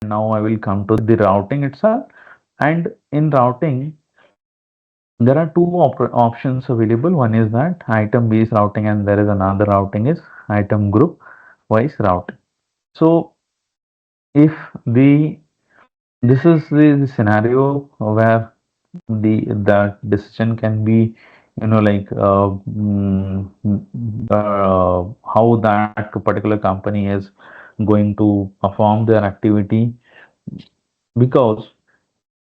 now I will come to the routing itself. And in routing, there are two options available. One is that item based routing, and there is another routing is item group wise routing. So if the this is the scenario where the decision can be, like how that particular company is going to perform their activity, because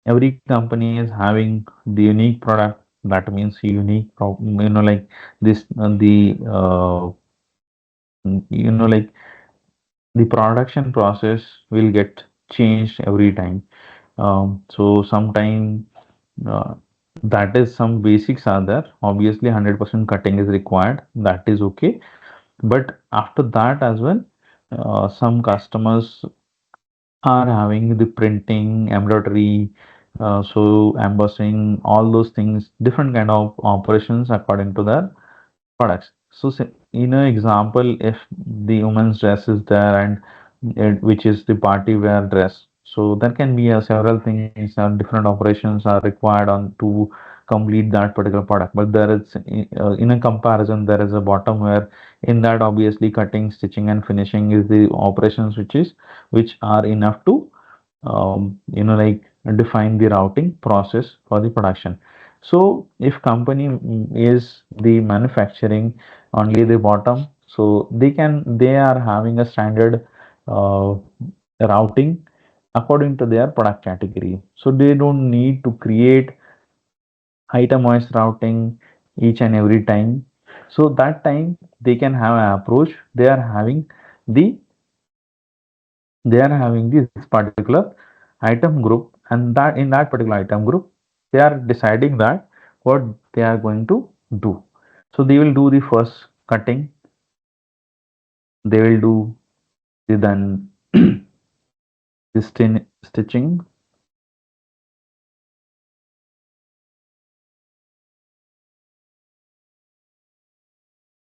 every company is having the unique product. That means unique like this the like the production process will get changed every time. So sometime uh, that is some basics are there. Obviously 100% cutting is required, that is okay. But after that as well, some customers are having the printing, embroidery, so embossing, all those things, different kind of operations according to their products. So in an example, if the woman's dress is there and which is the party wear dress, so there can be several things and different operations are required on to complete that particular product. But there is in a comparison, there is a bottom wear. In that, obviously, cutting, stitching, and finishing is the operations which are enough to like define the routing process for the production. So if company is the manufacturing only the bottom, so they are having a standard uh, routing according to their product category. So they don't need to create itemized routing each and every time. So that time they can have an approach. The they are having this particular item group, and that in that particular item group they are deciding that what they are going to do. So they will do the first cutting, they will do then the stitching,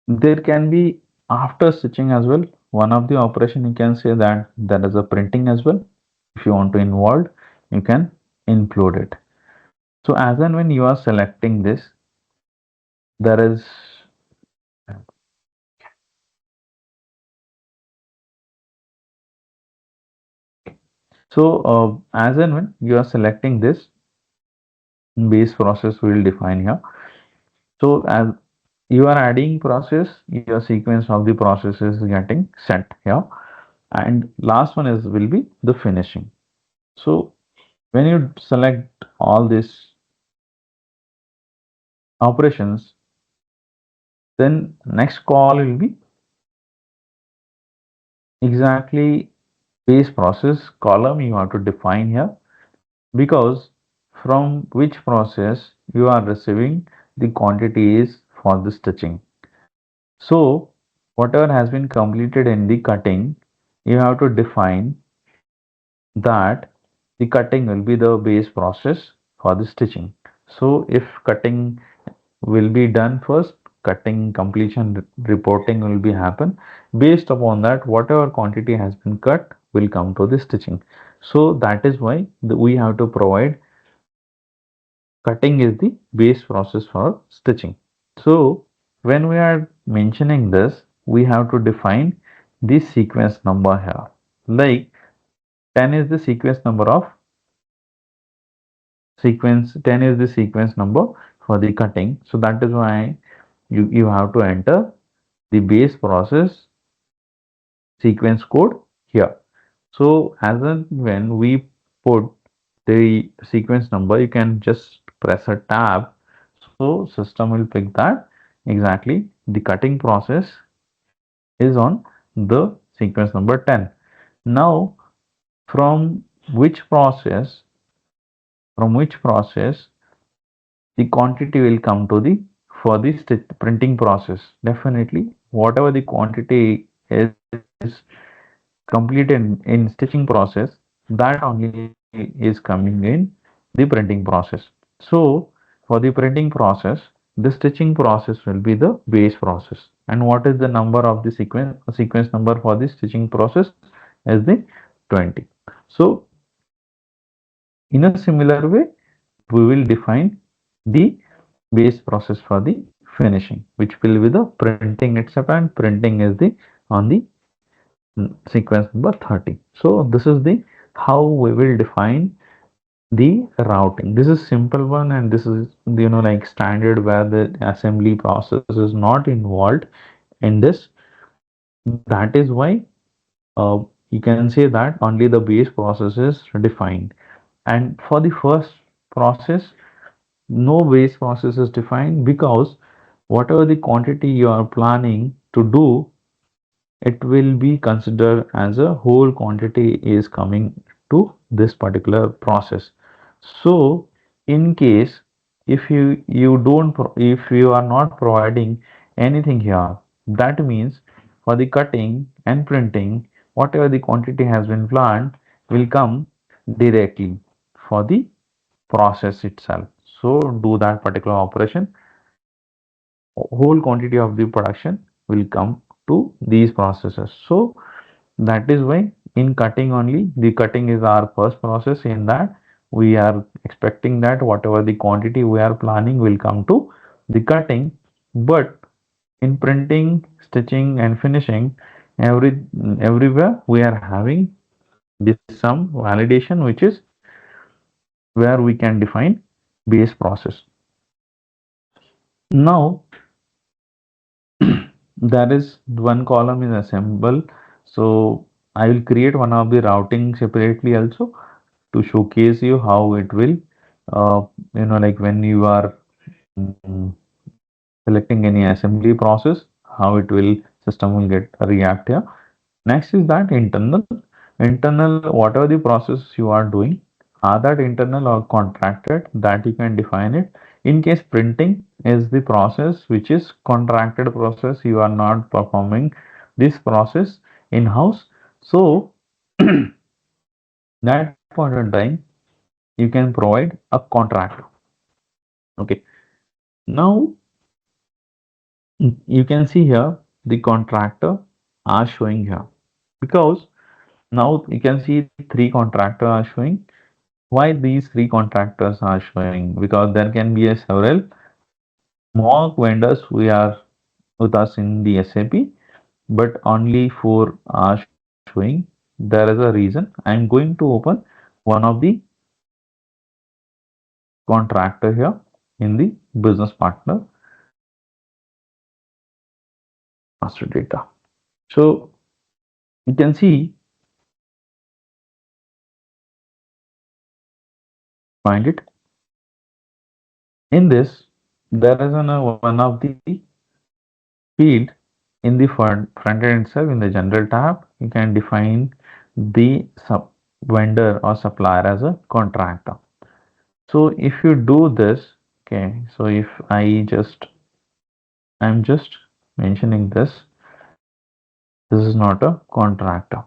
there can be after stitching as well. One of the operation you can say that there is a printing as well. If you want to involve, you can include it. So as and when you are selecting this, there is so as and when you are selecting this, base process will define here. So as you are adding process, your sequence of the process is getting set here. And last one is will be the finishing. So when you select all these operations, then next call will be exactly base process column you have to define here, because from which process you are receiving the quantities for the stitching. So whatever has been completed in the cutting, you have to define that the cutting will be the base process for the stitching. So if cutting will be done first, cutting completion reporting will be happen. Based upon that, whatever quantity has been cut will come to the stitching. So that is why we have to provide cutting is the base process for stitching. So when we are mentioning this, we have to define the sequence number here. Like 10 is the sequence number of sequence 10 is the sequence number for the cutting. So that is why you have to enter the base process sequence code here. So as and when we put the sequence number, you can just press a tab. So system will pick that exactly the cutting process is on the sequence number 10. Now from which process from which process the quantity will come to the for the printing process. Definitely whatever the quantity is completed in stitching process, that only is coming in the printing process. So for the printing process, the stitching process will be the base process. And what is the number of the sequence number for the stitching process is the 20. So in a similar way, we will define the base process for the finishing, which will be the printing itself, and printing is the on the sequence number 30. So this is the how we will define the routing. This is simple one, and this is like standard where the assembly process is not involved in this. That is why you can say that only the base process is defined. And for the first process, no base process is defined, because whatever the quantity you are planning to do, it will be considered as a whole quantity is coming to this particular process. So in case if if you are not providing anything here, that means for the cutting and printing, whatever the quantity has been planned will come directly for the process itself. So do that particular operation, whole quantity of the production will come to these processes. So that is why in cutting only, the cutting is our first process. In that we are expecting that whatever the quantity we are planning will come to the cutting. But in printing, stitching and finishing, everywhere we are having this some validation, which is where we can define base process. Now there is one column is assemble. So I will create one of the routing separately also to showcase you how it will like when you are mm, selecting any assembly process, how it will system will get react here. Next is that internal whatever the process you are doing, are that internal or contracted, that you can define it. In case printing is the process which is contracted process, you are not performing this process in house. So that point in time you can provide a contract. Okay, now you can see here the contractor are showing here, because now you can see three contractors are showing. Why these three contractors are showing? Because there can be a several more vendors we are with us in the SAP, but only four are showing. There is a reason. I'm going to open one of the contractor here in the business partner master data. So you can see, find it in this. There is one of the field in the front end itself. In the general tab, you can define the sub vendor or supplier as a contractor. So if you do this, okay, so if I'm just mentioning this is not a contractor.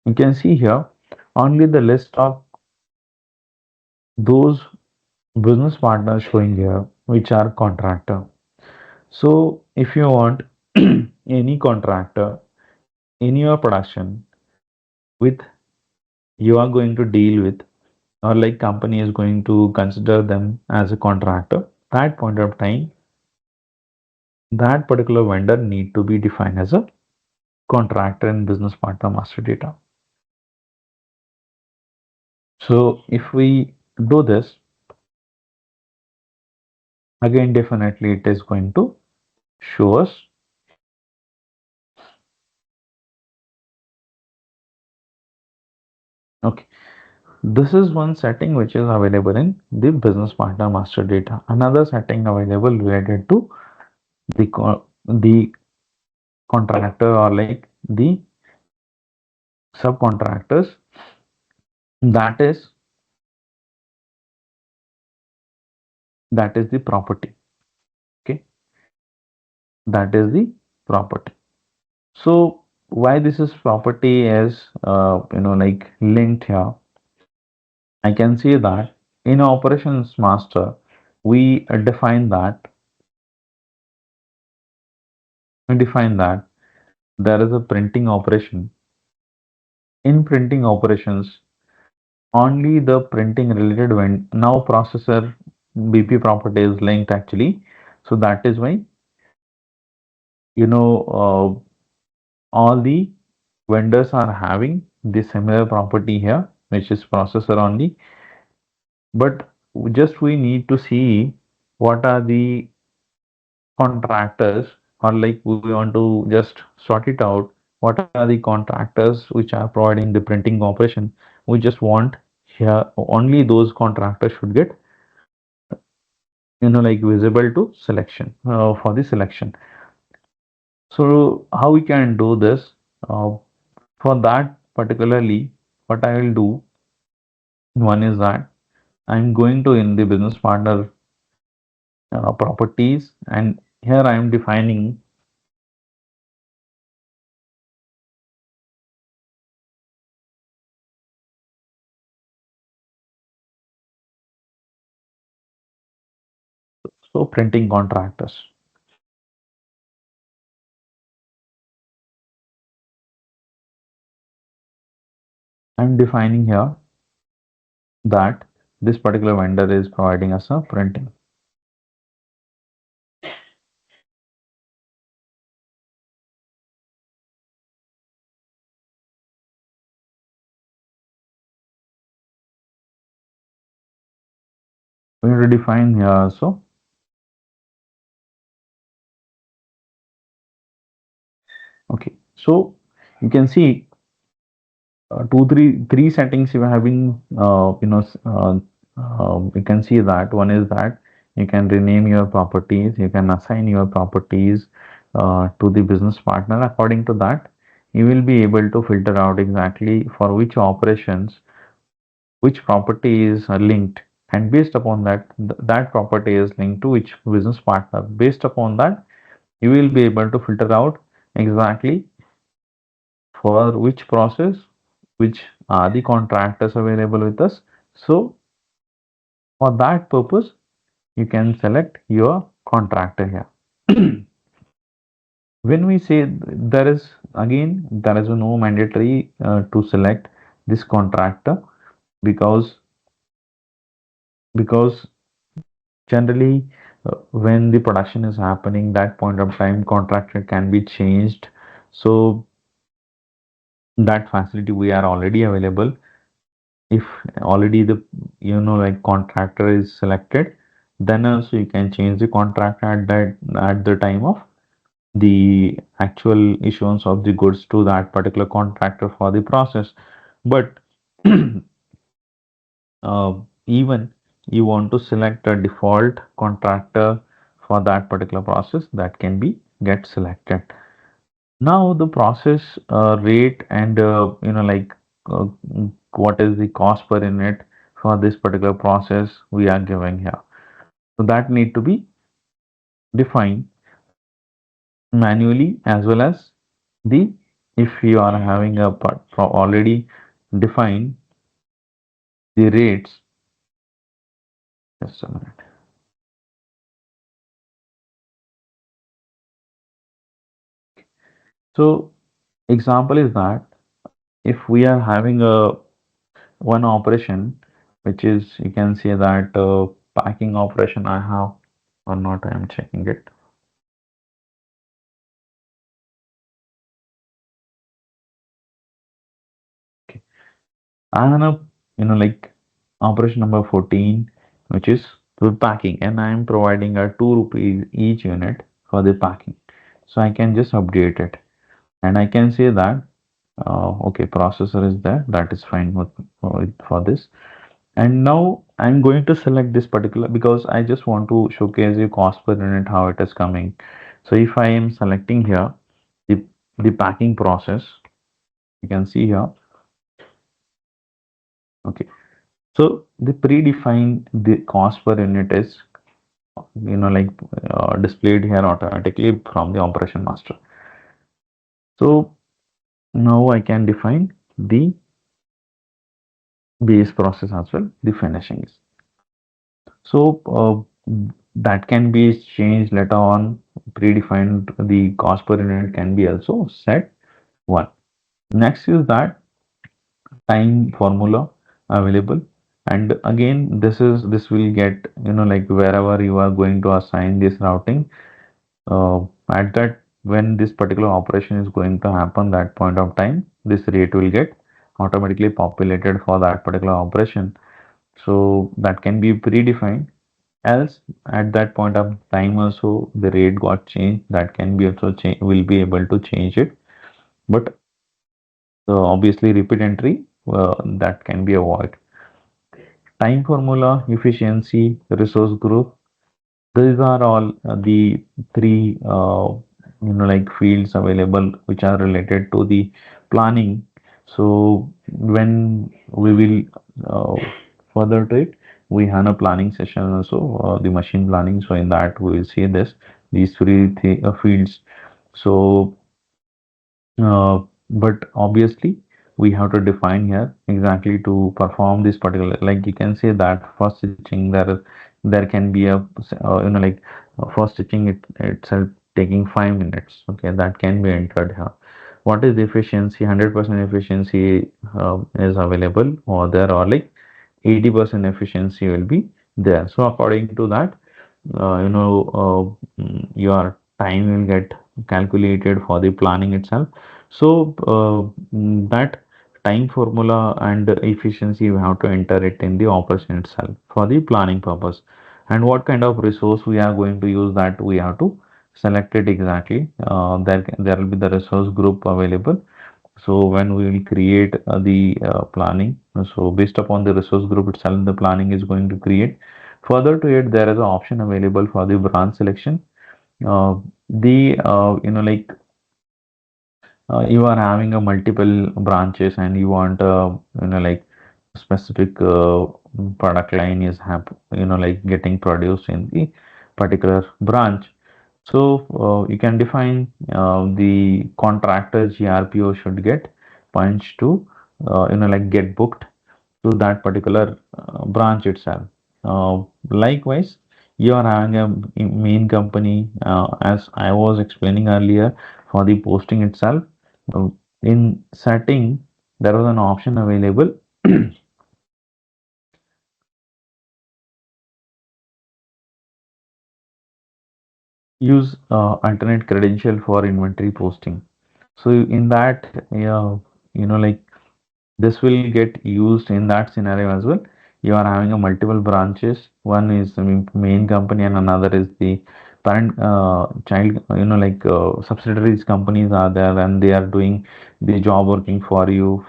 You can see here only the list of those business partners showing here, which are contractor. So if you want any contractor in your production with you are going to deal with, or like company is going to consider them as a contractor, that point of time that particular vendor need to be defined as a contractor in business partner master data. So if we do this again, definitely it is going to show us. Okay, this is one setting which is available in the business partner master data. Another setting available related to the contractor, or like the subcontractors, that is the property. Okay, that is the property. So why this is property is like linked here. I can see that in operations master we define that there is a printing operation In printing operations, only the printing related when now processor BP property is linked actually. So that is why you know all the vendors are having the similar property here, which is processor only. But just we need to see what are the contractors, or like we want to just sort it out. What are the contractors which are providing the printing operation? We just want here only those contractors should get like visible to selection for the selection. So how we can do this? For that particularly, what I will do, one is that I'm going to in the business partner properties, and here I am defining so printing contractors. I'm defining here that this particular vendor is providing us a printing. We need to define here also. Okay, so you can see three settings you are having. You can see that one is that you can rename your properties, you can assign your properties to the business partner. According to that, you will be able to filter out exactly for which operations which property is linked, and based upon that that property is linked to which business partner. Based upon that, you will be able to filter out exactly for which process which are the contractors available with us. So for that purpose, you can select your contractor here. When we say there is again there is no mandatory to select this contractor, because because generally when the production is happening, that point of time contractor can be changed. So that facility we are already available. If already the like contractor is selected, then also you can change the contractor at that at the time of the actual issuance of the goods to that particular contractor for the process. But even you want to select a default contractor for that particular process, that can be get selected. Now the process rate and like uh, what is the cost per unit for this particular process we are giving here. So that need to be defined manually, as well as the if you are having a part for already defined the rates. Just a minute. So example is that if we are having a one operation, which is you can say that packing operation I have or not, I am checking it. Okay. I have a like operation number 14, which is the packing, and I am providing a 2 rupees each unit for the packing. So I can just update it, and I can say that okay, processor is there, that is fine for this. And now I'm going to select this particular, because I just want to showcase you cost per unit how it is coming. So if I am selecting here the packing process, you can see here. Okay, so the predefined the cost per unit is like displayed here automatically from the operation master. So now I can define the base process as well, the finishing is. So that can be changed later on. Predefined the cost per unit can be also set one. Next is that time formula available. And again, this will get, like wherever you are going to assign this routing, uh, at that when this particular operation is going to happen, that point of time, this rate will get automatically populated for that particular operation. So that can be predefined. Else, at that point of time also, the rate got changed. That can be also change. Will be able to change it. But obviously, repeat entry that can be avoided. Time formula, efficiency, resource group. These are all the three, like fields available which are related to the planning. So when we will further to it, we have a planning session also, the machine planning. So in that we will see these three fields. So but obviously we have to define here exactly to perform this particular, like you can say that first stitching, there can be a like first stitching itself taking 5 minutes. Okay, that can be entered here. What is the efficiency? 100% efficiency is available, or there are like 80% efficiency will be there. So according to that, your time will get calculated for the planning itself. So that time formula and efficiency, you have to enter it in the operation itself for the planning purpose. And what kind of resource we are going to use, that we have to select it exactly. There will be the resource group available. So when we will create the planning, so based upon the resource group itself, the planning is going to create. Further to it, there is an option available for the branch selection. The like you are having a multiple branches and you want like specific product line is like getting produced in the particular branch. So you can define the contractor GRPO should get punched to like get booked to that particular branch itself. Likewise, you are having a main company, as I was explaining earlier, for the posting itself. uh, in setting, there was an option available. Use alternate credential for inventory posting. So in that, like this will get used in that scenario as well. You are having a multiple branches. One is the main company and another is the parent child, like subsidiaries companies are there and they are doing the job working for you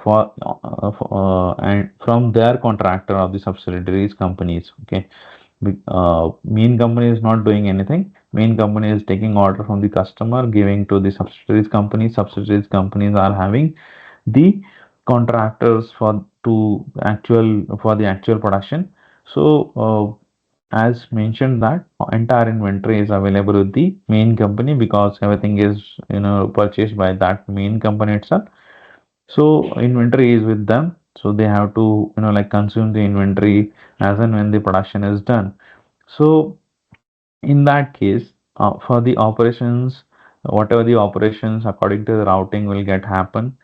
and from their contractor of the subsidiaries companies. Okay. Main company is not doing anything. Main company is taking order from the customer, giving to the subsidiaries companies. Subsidiaries companies are having the contractors for the actual production. So as mentioned, that entire inventory is available with the main company because everything is purchased by that main company itself. So inventory is with them, so they have to like consume the inventory as and when the production is done. So in that case, for the operations, whatever the operations according to the routing will get happen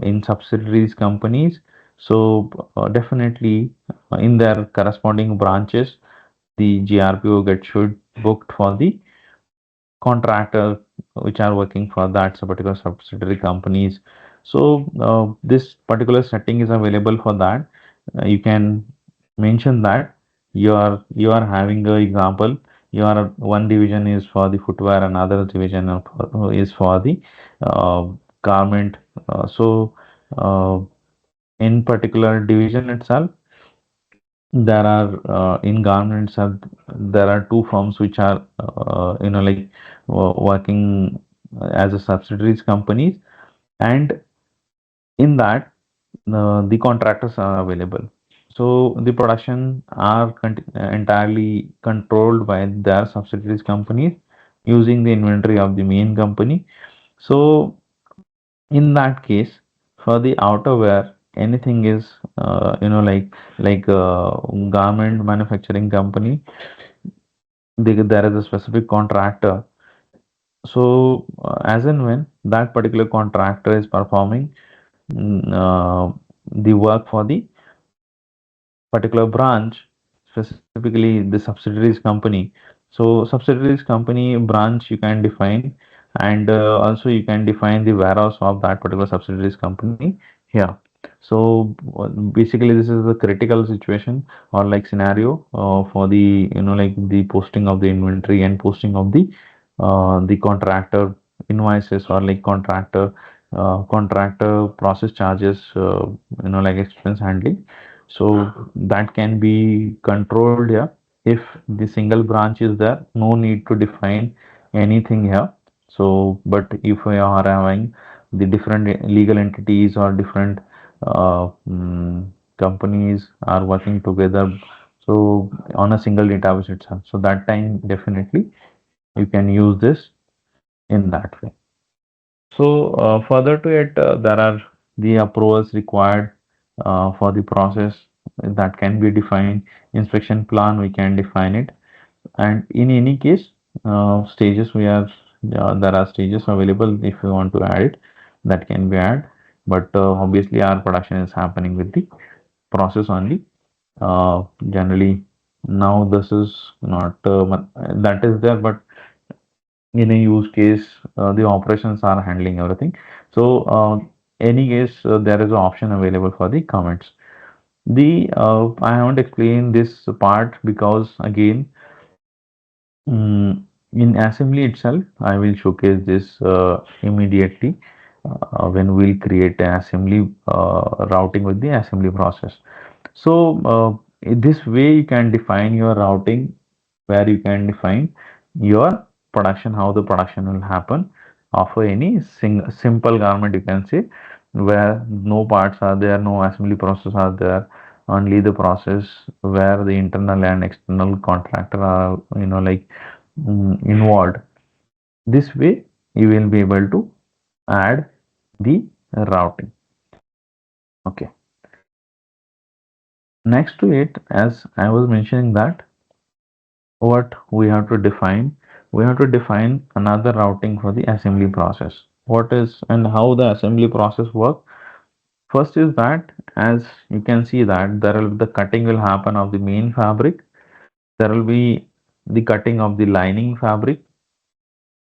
in subsidiaries companies. So definitely in their corresponding branches, the GRPO get should booked for the contractor which are working for that particular subsidiary companies. So this particular setting is available for that. You can mention that you are having a example. Your one division is for the footwear, another division is for the uh, garment. So in particular division itself, there are in garments there are two firms which are like working as a subsidiaries companies, and in that the contractors are available. So the production are entirely controlled by their subsidiaries companies using the inventory of the main company. So in that case, for the outerwear, anything is garment manufacturing company, there is a specific contractor. So as and when that particular contractor is performing, the work for the particular branch, specifically the subsidiaries company. So subsidiaries company branch you can define, and also you can define the warehouse of that particular subsidiaries company here. So basically this is a critical situation or like scenario for the like the posting of the inventory and posting of the contractor invoices or like contractor process charges, like expense handling. So that can be controlled here. If the single branch is there, no need to define anything here. So, but if we are having the different legal entities or different companies are working together, so on a single database itself, so that time definitely you can use this in that way. So further to it, there are the approvals required for the process that can be defined. Inspection plan, we can define it. And in any case, stages we have, there are stages available if you want to add it, that can be added. But obviously our production is happening with the process only. Generally, now this is not, that is there, but in a use case, the operations are handling everything. So, any case, there is an option available for the comments. The I haven't explained this part because again, in assembly itself, I will showcase this immediately when we'll create an assembly routing with the assembly process. So this way you can define your routing, where you can define your production, how the production will happen of any simple garment, you can say, where no parts are there, no assembly process are there, only the process where the internal and external contractor are, like involved. This way you will be able to add the routing. Okay. Next to it, as I was mentioning that what we have to define another routing for the assembly process. What is and how the assembly process work? First is that as you can see that the cutting will happen of the main fabric. There will be the cutting of the lining fabric.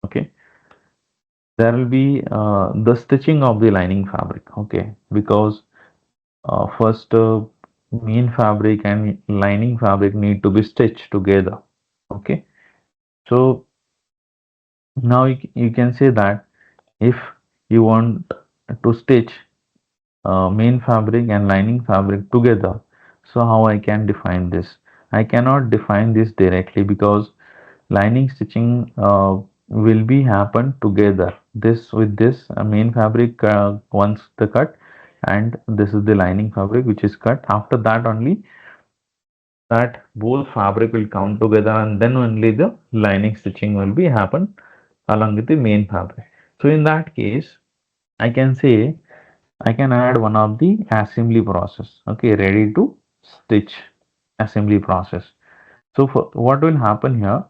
Okay. There will be the stitching of the lining fabric. Okay, because first main fabric and lining fabric need to be stitched together. Okay, so now you can say that if you want to stitch main fabric and lining fabric together, so how I can define this? I cannot define this directly because lining stitching will be happen together, this with this main fabric once the cut, and this is the lining fabric which is cut. After that only that both fabric will come together, and then only the lining stitching will be happen along with the main fabric. So in that case I can say I can add one of the assembly process. Okay, ready to stitch assembly process. So for what will happen here,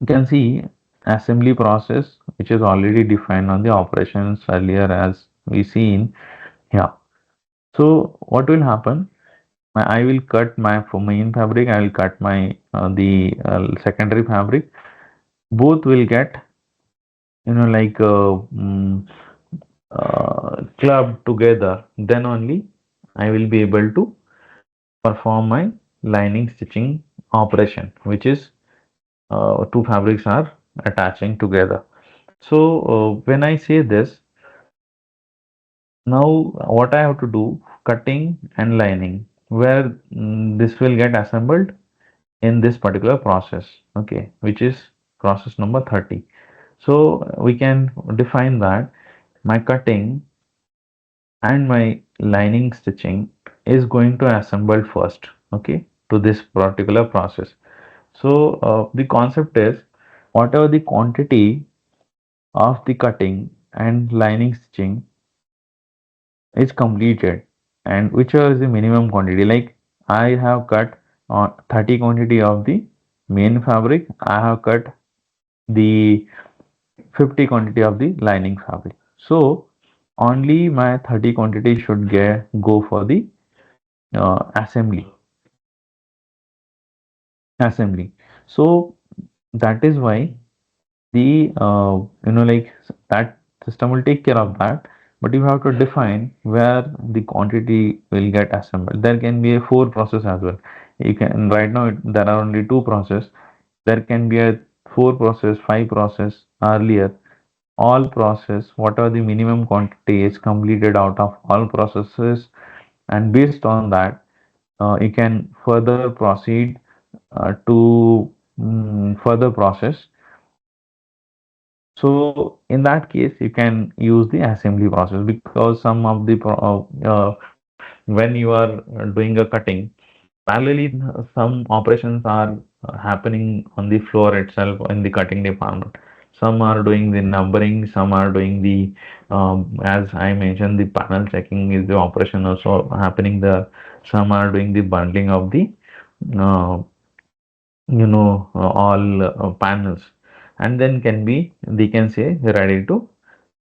you can see assembly process which is already defined on the operations earlier as we seen here. So what will happen? I will cut my for main fabric. I will cut my the secondary fabric. Both will get like clubbed together. Then only I will be able to perform my lining stitching operation, which is two fabrics are attaching together. So when I say this, now what I have to do, cutting and lining, where this will get assembled in this particular process, okay, which is process number 30. So we can define that my cutting and my lining stitching is going to assemble first, okay, to this particular process. So the concept is whatever the quantity of the cutting and lining stitching is completed, and whichever is the minimum quantity, like I have cut on 30 quantity of the main fabric, I have cut the 50 quantity of the lining fabric. So only my 30 quantity should go for the assembly. So that is why the like that system will take care of that, but you have to define where the quantity will get assembled. There can be a four process as well. You can right now there are only two process. There can be a four process, five process earlier. All process, whatever the minimum quantity is completed out of all processes, and based on that, you can further proceed to further process. So in that case, you can use the assembly process, because some of the when you are doing a cutting, parallelly some operations are happening on the floor itself in the cutting department. Some are doing the numbering, some are doing the as I mentioned, the panel checking is the operation also happening there. Some are doing the bundling of the uh, all panels, and then can be, they can say, ready to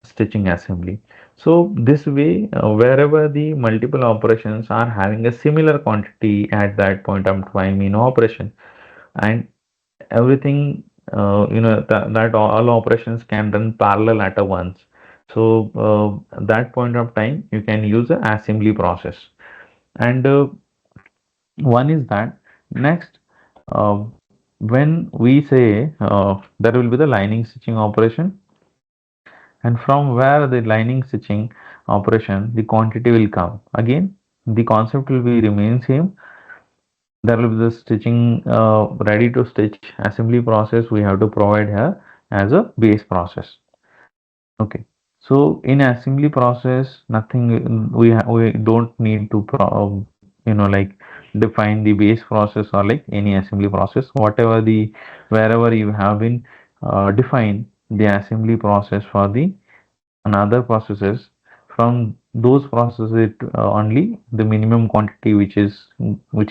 stitching assembly. So this way, wherever the multiple operations are having a similar quantity at that point of time in operation, and everything, that all operations can run parallel at a once. So at that point of time, you can use the assembly process. And one is that. Next, uh, when we say there will be the lining stitching operation, and from where the lining stitching operation, the quantity will come. Again, the concept will be remain same. There will be the stitching ready to stitch assembly process we have to provide here as a base process. Okay. So in assembly process, nothing, we don't need to like define the base process or like any assembly process. Whatever the wherever you have been define the assembly process for the another processes, from those processes it only the minimum quantity which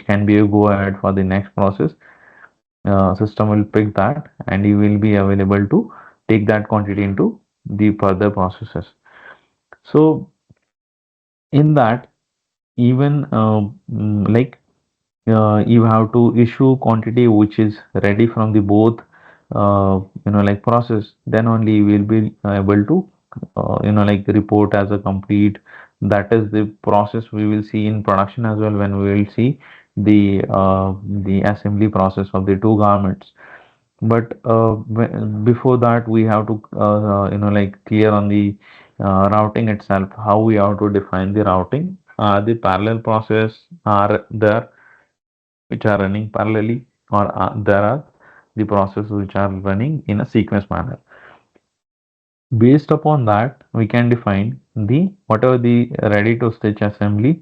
can be a go ahead for the next process, system will pick that, and you will be available to take that quantity into the further processes. So in that, even like you have to issue quantity which is ready from the both like process, then only you will be able to like report as a complete. That is the process we will see in production as well, when we will see the assembly process of the two garments. But before that, we have to like clear on the routing itself, how we have to define the routing. The parallel process are there which are running parallelly, or there are the processes which are running in a sequence manner. Based upon that, we can define the whatever the ready to stitch assembly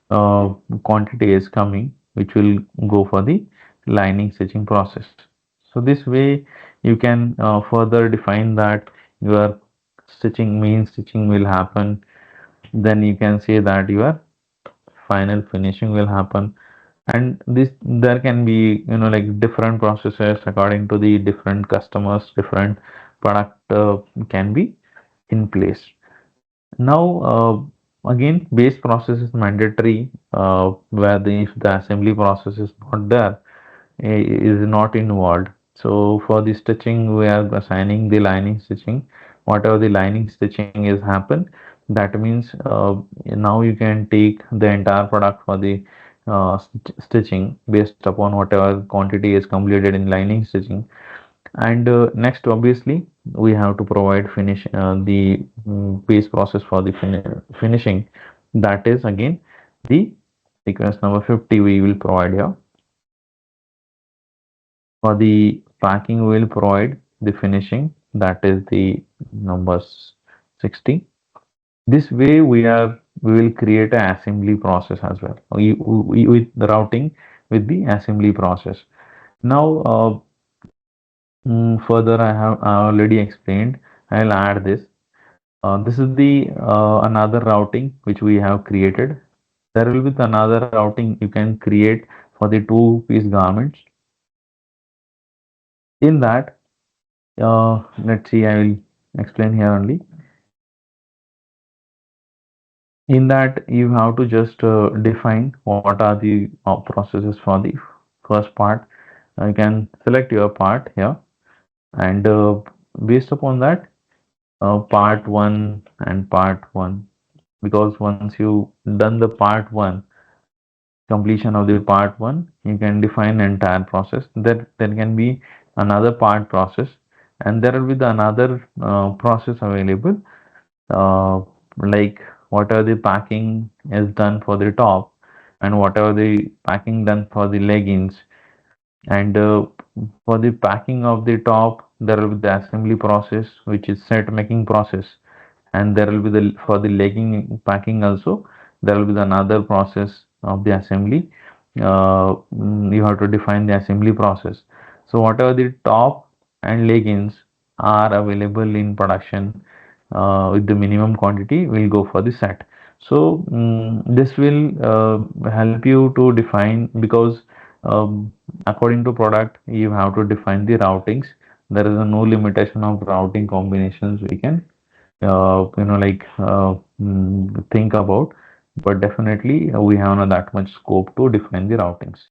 quantity is coming, which will go for the lining stitching process. So this way you can further define that your main stitching will happen. Then you can say that your final finishing will happen. And this, there can be like different processes according to the different customers, different product can be in place. Now again, base process is mandatory, where if the assembly process is not there, is not involved. So for the stitching, we are assigning the lining stitching. Whatever the lining stitching is happen, that means now you can take the entire product for the stitching based upon whatever quantity is completed in lining stitching. And next, obviously, we have to provide the base process for the finishing. That is again the sequence number 50 we will provide here. For the packing, we will provide the finishing, that is the numbers 60. This way we will create an assembly process as well. With the routing with the assembly process. Now further, I already explained. I'll add this. This is the another routing which we have created. There will be another routing you can create for the two-piece garments. In that, let's see, I will explain here only. In that, you have to just define what are the processes for the first part. You can select your part here, and based upon that, part 1 and part 1, because once you done the part 1, completion of the part 1, you can define entire process. There can be another part process, and there will be the another process available, uh, like whatever the packing is done for the top, and whatever the packing done for the leggings, and for the packing of the top, there will be the assembly process, which is set making process, and there will be the for the legging packing also, there will be the another process of the assembly. You have to define the assembly process. So whatever the top and leggings are available in production, with the minimum quantity, we'll go for the set. So this will help you to define, because according to product, you have to define the routings. There is no limitation of routing combinations we can think about, but definitely we have not that much scope to define the routings.